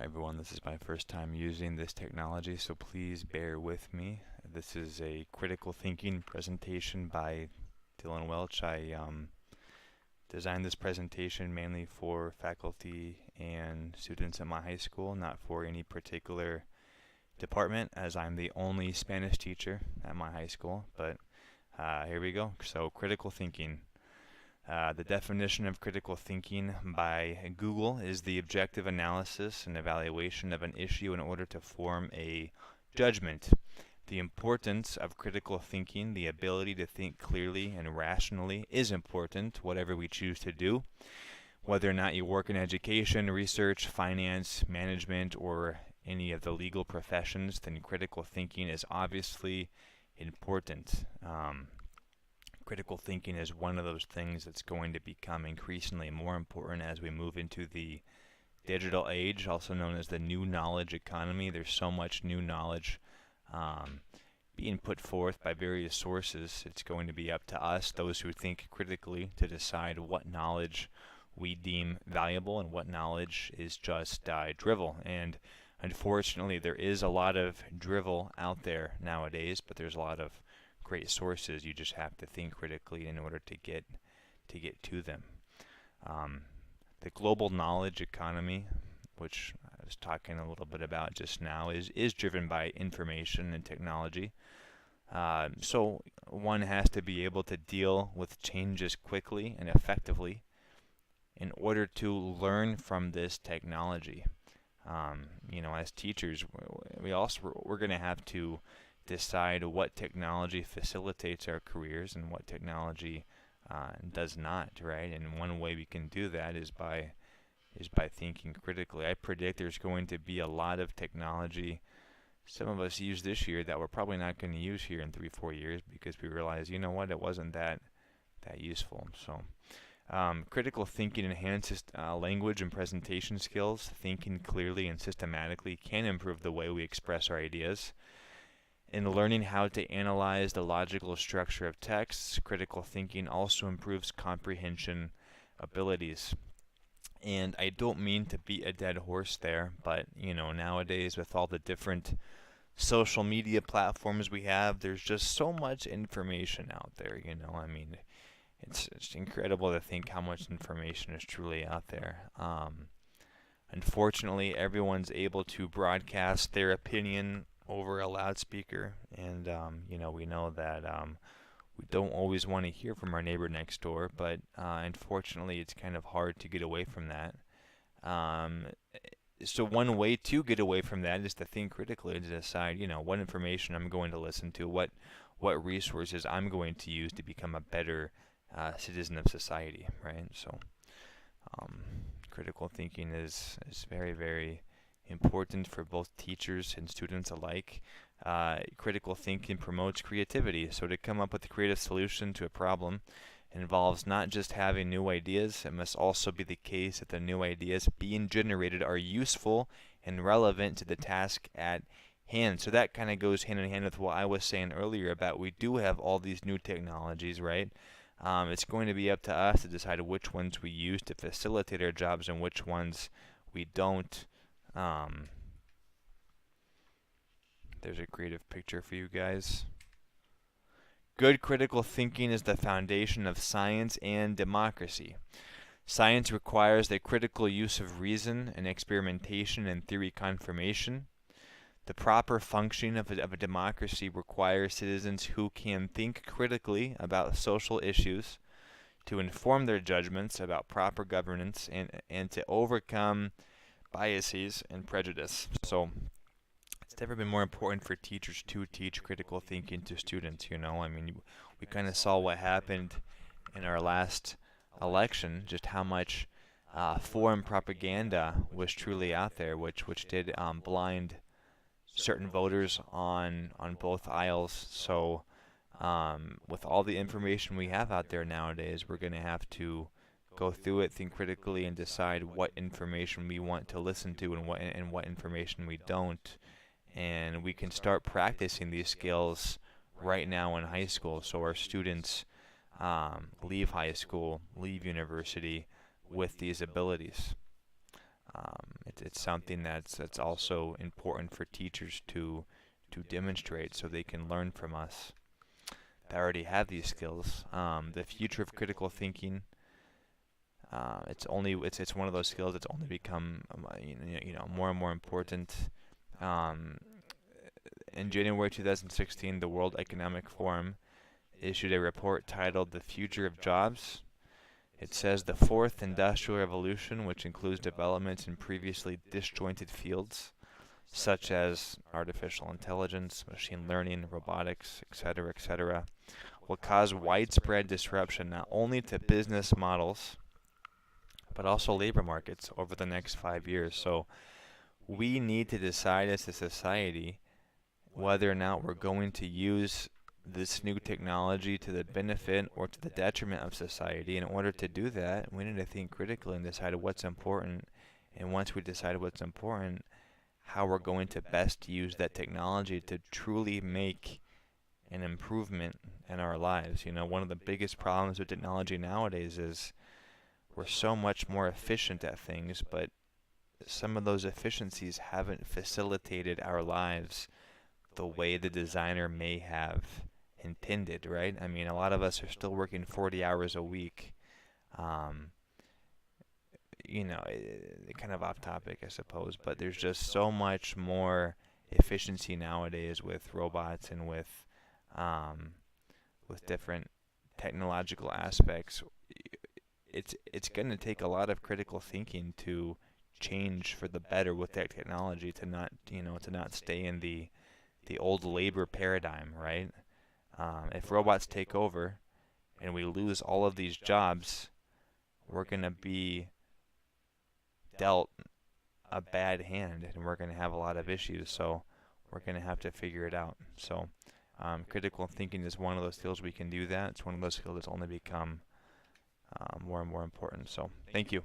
Everyone, this is my first time using this technology, so please bear with me. This is a critical thinking presentation by Dylan Welch. I designed this presentation mainly for faculty and students at my high school, not for any particular department, as I'm the only Spanish teacher at my high school. But here we go. So, critical thinking. The definition of critical thinking by Google is the objective analysis and evaluation of an issue in order to form a judgment. The importance of critical thinking, the ability to think clearly and rationally, is important, whatever we choose to do. Whether or not you work in education, research, finance, management, or any of the legal professions, then critical thinking is obviously important. Critical thinking is one of those things that's going to become increasingly more important as we move into the digital age, also known as the new knowledge economy. There's so much new knowledge being put forth by various sources. It's going to be up to us, those who think critically, to decide what knowledge we deem valuable and what knowledge is just drivel. And unfortunately, there is a lot of drivel out there nowadays, but there's a lot of great sources. You just have to think critically in order to get to them. The global knowledge economy, which I was talking a little bit about just now, is driven by information and technology. So one has to be able to deal with changes quickly and effectively in order to learn from this technology. As teachers, we're going to have to decide what technology facilitates our careers and what technology does not, right? And one way we can do that is by thinking critically. I predict there's going to be a lot of technology some of us use this year that we're probably not going to use here in 3-4 years because we realize, you know what, it wasn't that useful. So critical thinking enhances language and presentation skills. Thinking clearly and systematically can improve the way we express our ideas. In learning how to analyze the logical structure of texts, critical thinking also improves comprehension abilities. And I don't mean to beat a dead horse there, but nowadays with all the different social media platforms we have, there's just so much information out there. It's incredible to think how much information is truly out there. Unfortunately, everyone's able to broadcast their opinion over a loudspeaker, and we know that we don't always want to hear from our neighbor next door, but unfortunately it's kind of hard to get away from that. So one way to get away from that is to think critically and to decide, what information I'm going to listen to, what resources I'm going to use to become a better citizen of society, right? So critical thinking is very, very important for both teachers and students alike. Critical thinking promotes creativity. So to come up with a creative solution to a problem involves not just having new ideas, it must also be the case that the new ideas being generated are useful and relevant to the task at hand. So that kind of goes hand in hand with what I was saying earlier about we do have all these new technologies, right? It's going to be up to us to decide which ones we use to facilitate our jobs and which ones we don't. There's a creative picture for you guys. Good critical thinking is the foundation of science and democracy. Science requires the critical use of reason and experimentation and theory confirmation. The proper functioning of a democracy requires citizens who can think critically about social issues, to inform their judgments about proper governance, and to overcome biases and prejudice. So it's never been more important for teachers to teach critical thinking to students. We kind of saw what happened in our last election, just how much foreign propaganda was truly out there, which did blind certain voters on both aisles. So with all the information we have out there nowadays, we're going to have to go through it, think critically, and decide what information we want to listen to and what information we don't. And we can start practicing these skills right now in high school, so our students leave high school, leave university with these abilities. it's something that's also important for teachers to demonstrate so they can learn from us that already have these skills. The future of critical thinking, it's one of those skills that's only become more and more important. Um, in January 2016, the World Economic Forum issued a report titled "The Future of Jobs." It says the fourth industrial revolution, which includes developments in previously disjointed fields, such as artificial intelligence, machine learning, robotics, etc., will cause widespread disruption not only to business models, but also labor markets over the next 5 years. So we need to decide as a society whether or not we're going to use this new technology to the benefit or to the detriment of society. In order to do that, we need to think critically and decide what's important. And once we decide what's important, how we're going to best use that technology to truly make an improvement in our lives. One of the biggest problems with technology nowadays is we're so much more efficient at things, but some of those efficiencies haven't facilitated our lives the way the designer may have intended, right? I mean, a lot of us are still working 40 hours a week. Um, kind of off topic, I suppose, but there's just so much more efficiency nowadays with robots and with different technological aspects. It's going to take a lot of critical thinking to change for the better with that technology, to not stay in the old labor paradigm, right? If robots take over and we lose all of these jobs, we're going to be dealt a bad hand and we're going to have a lot of issues. So we're going to have to figure it out. So critical thinking is one of those skills we can do that. It's one of those skills that's only become more and more important. So thank you.